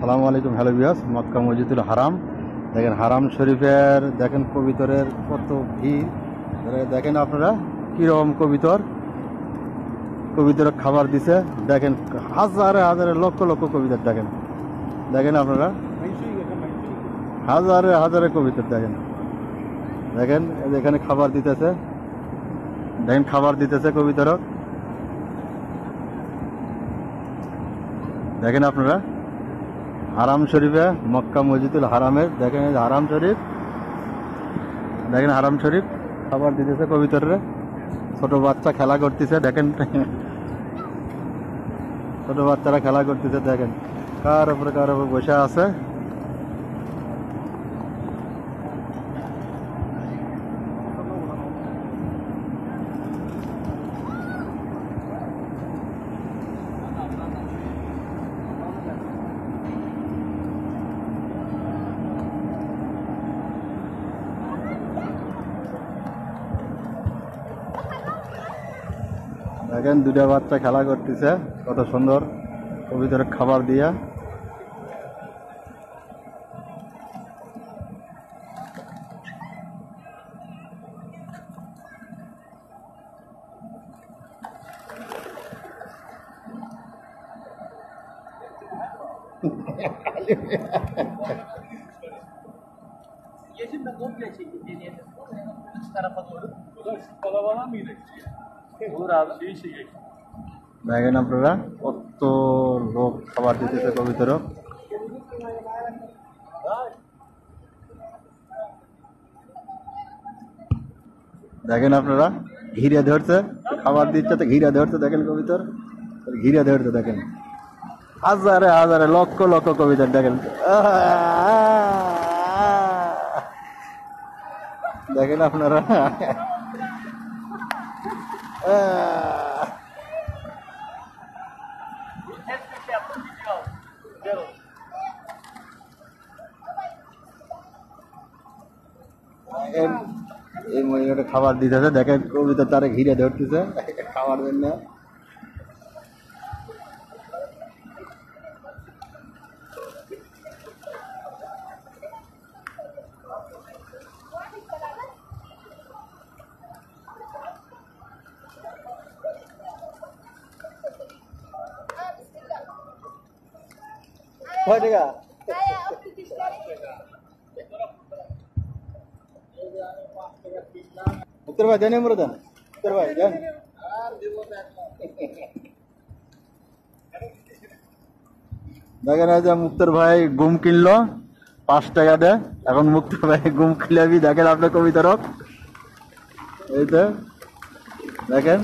আসসালামু আলাইকুম। Hello viewers, Mecca মসজিদুল হারাম দেখেন, হারাম শরীফের দেখেন কবিতরের কত ভিড়। দেখেন আপনারা কীরকম কবিতর খাবার দিছে। দেখেন হাজারে হাজারে লক্ষ লক্ষ কবিতর দেখেন, দেখেন আপনারা হাজারে হাজারে কবিতর দেখেন। দেখেন এখানে খাবার দিতেছে, দেখেন খাবার দিতেছে কবিতরক। দেখেন আপনারা হারাম শরীফে মক্কা মসজিদুল হারামের দেখেন হারাম শরীফ, দেখেন হারাম শরীফ খাবার দিতেছে কবিতররে। ছোট বাচ্চা খেলা করতেছে, দেখেন ছোট বাচ্চারা খেলা করতেছে। দেখেন কার উপরে বসে আছে। দেখেন দুটা বাচ্চা খেলা করতেছে কত সুন্দর কবিতরের খাবার দিয়া। দেখেন আপনারা কত লোক খাবার দিতেছে কবিতরক। দেখেন আপনারা ঘিরে ধরছে, খাবার দিচ্ছে তো ঘিরে ধরছে। দেখেন কবিতর ঘিরে ধরছে, দেখেন হাজারে হাজারে লক্ষ লক্ষ কবিতর দেখেন। দেখেন আপনারা এই মহিলাটা খাবার দিতেছে, দেখেন কবিতা তারা ঘিরে ধরতেছে খাবার জন্য। কয় টাকা? উত্তর ভাই দেন, আমরা দেন উত্তর ভাই দেন। দেখেন এই যে মুক্তর ভাই গুম কিনলো 5 টাকা দেয়। এখন মুক্তর ভাই গুম কিনলে দেখেন আপনার কবিতরক এই তো দেখেন।